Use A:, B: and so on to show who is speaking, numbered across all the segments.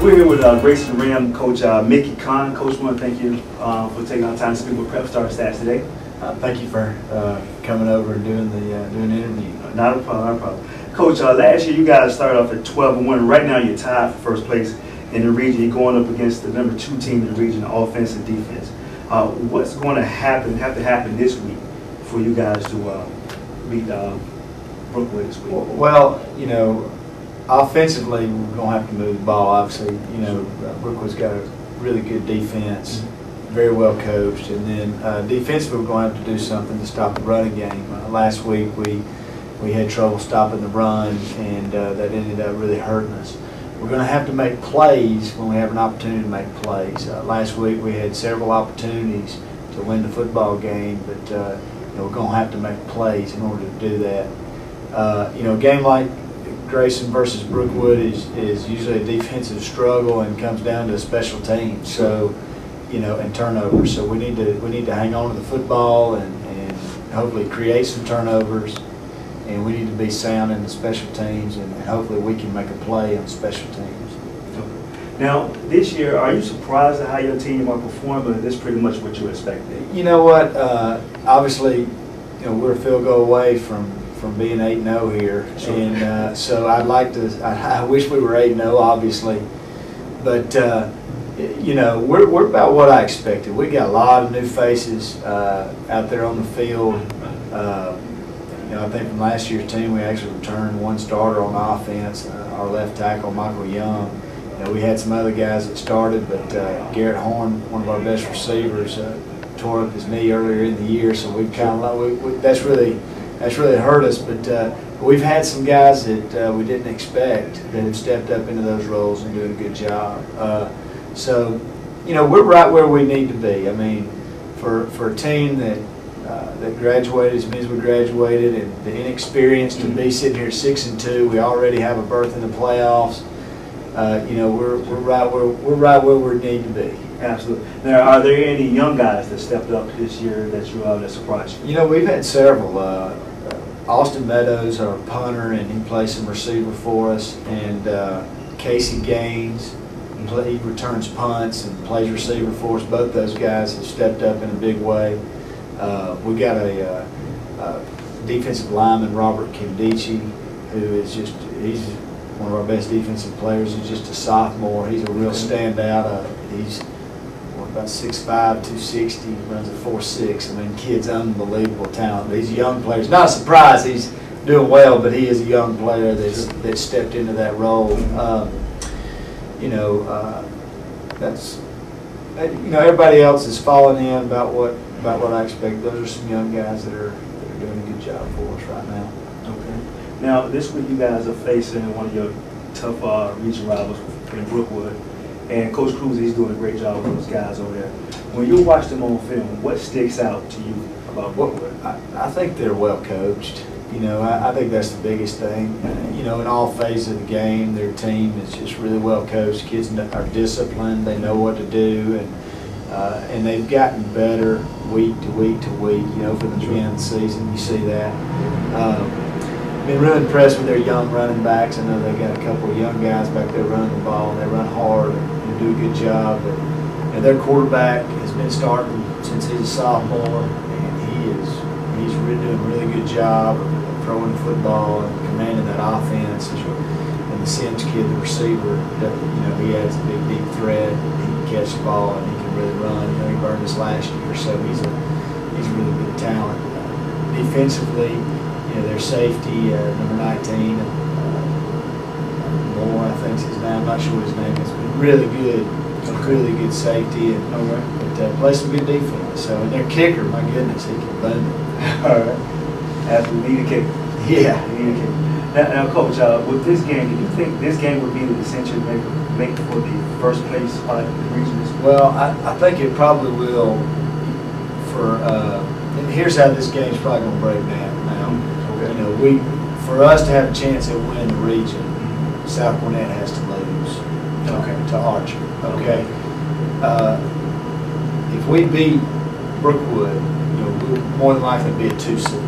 A: We're here with Grayson1 Coach Mickey Khan. Coach, I want to thank you for taking our time to speak with Prep Star Stats today.
B: Thank you for coming over and doing the interview.
A: Not a problem, not a problem. Coach, last year you guys started off at 12-1. Right now you're tied for first place in the region. You're going up against the number 2 team in the region, offense and defense. What's going to have to happen this week for you guys to beat Brookwood this week?
B: Well, you know, offensively we're going to have to move the ball. Obviously, you know, Brookwood's got a really good defense, very well coached, and then defensively we're going to have to do something to stop the running game. Last week we had trouble stopping the run, and that ended up really hurting us. We're going to have to make plays when we have an opportunity to make plays. Last week we had several opportunities to win the football game, but you know, we're going to have to make plays in order to do that. You know, a game like Grayson versus Brookwood is usually a defensive struggle and comes down to special teams. So, you know, and turnovers. So we need to hang on to the football and hopefully create some turnovers. And we need to be sound in the special teams, and hopefully we can make a play on special teams.
A: Now, this year, are you surprised at how your team are performing, or is this pretty much what you expected?
B: You know what? Obviously, you know, we're a field goal away from being 8-0 here, sure. And so I'd like to. I wish we were 8-0, obviously, but you know, we're about what I expected. We got a lot of new faces out there on the field. You know, I think from last year's team, we actually returned 1 starter on offense, our left tackle, Michael Young. You know, we had some other guys that started, but Garrett Horn, one of our best receivers, tore up his knee earlier in the year, so we've kind of that's really hurt us. But we've had some guys that we didn't expect that have stepped up into those roles and doing a good job. So, you know, we're right where we need to be. I mean, for a team that graduated as many as we graduated, and the inexperience to be sitting here 6-2, we already have a berth in the playoffs. You know, we're right where we need to be.
A: Absolutely. Now, are there any young guys that stepped up this year that that surprised you?
B: You know, we've had several. Austin Meadows, our punter, and he plays some receiver for us, and Casey Gaines, he returns punts and plays receiver for us. Both those guys have stepped up in a big way. We got a defensive lineman, Robert Kimdichi, who is he's one of our best defensive players. He's just a sophomore. He's a real standout. He's about 6'5", 260, runs a 4.6. I mean, kid's unbelievable talent. He's a young player. It's not a surprise he's doing well, but he is a young player that stepped into that role. You know, you know, everybody else is falling in about what I expect. Those are some young guys that are doing a good job for us right now.
A: Okay. Now, this week you guys are facing one of your tough region rivals in Brookwood, and Coach Cruz, he's doing a great job with those guys over there. When you watch them on film, what sticks out to you about Brookwood?
B: I think they're well coached. You know, I think that's the biggest thing. You know, in all phases of the game, their team is just really well coached. Kids are disciplined. They know what to do, and they've gotten better week to week to week. You know, from the beginning of the season, you see that. Been really impressed with their young running backs. I know they got a couple of young guys back there running the ball. They run hard and do a good job. But, and their quarterback has been starting since he's a sophomore, and he's really doing a really good job of throwing the football and commanding that offense. And the Sims kid, the receiver, you know, he has a big deep threat. He can catch the ball and he can really run. You know, he burned us last year, so he's a really good talent. Defensively, you know, their safety, number 19, Moore, I think is his name. I'm not sure what his name is, but really good safety, and plays some good defense. So, and their kicker, my goodness, he can boom it.
A: All right. Absolutely, need a kicker.
B: Yeah.
A: Need a kicker. Now, Coach, with this game, do you think this game would be the essential make for the first place spot in the region?
B: Well, I think it probably will. And here's how this game's probably going to break down. Now, okay. You know, for us to have a chance at winning the region, South Gwinnett has to lose to Archer. Okay. If we beat Brookwood, you know, we'll more than likely be a 2 seed.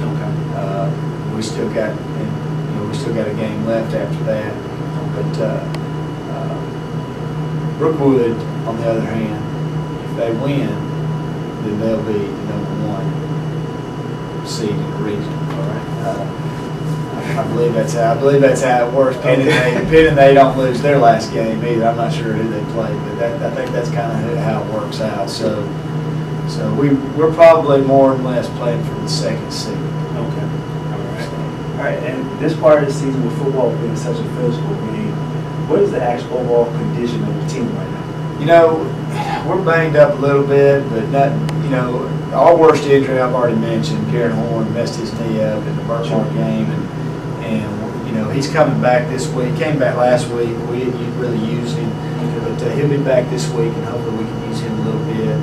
B: Okay. We still got a game left after that, but Brookwood, on the other hand, if they win, then they'll be the #1 seed in the region.
A: All right.
B: I believe that's how it works. Pending they don't lose their last game either. I'm not sure who they play, but I think that's kind of how it works out. So we're probably more or less playing for the 2nd seed.
A: Okay. All right. And this part of the season with football being such a physical game, what is the actual overall condition of the team right now?
B: You know, we're banged up a little bit, but not. You know, our worst injury I've already mentioned. Karen Horn messed his knee up in the Burkhart game, and you know he's coming back this week. Came back last week. We didn't really use him, but he'll be back this week, and hopefully we can use him a little bit.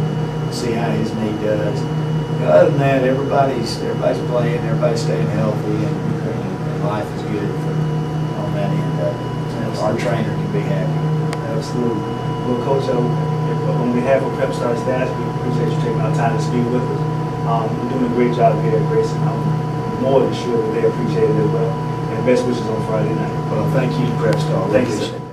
B: See how his knee does. You know, other than that, everybody's playing, everybody's staying healthy, and life is good on that end of it. Our trainer can be happy.
A: Absolutely. Well, Coach, on behalf of Prep Star staff, we appreciate you taking our time to speak with us. You're doing a great job here at Grayson. I'm more than sure that they appreciate it as well. And best wishes on Friday night.
B: Well, thank you, Prep Star.
A: Thank you, sir.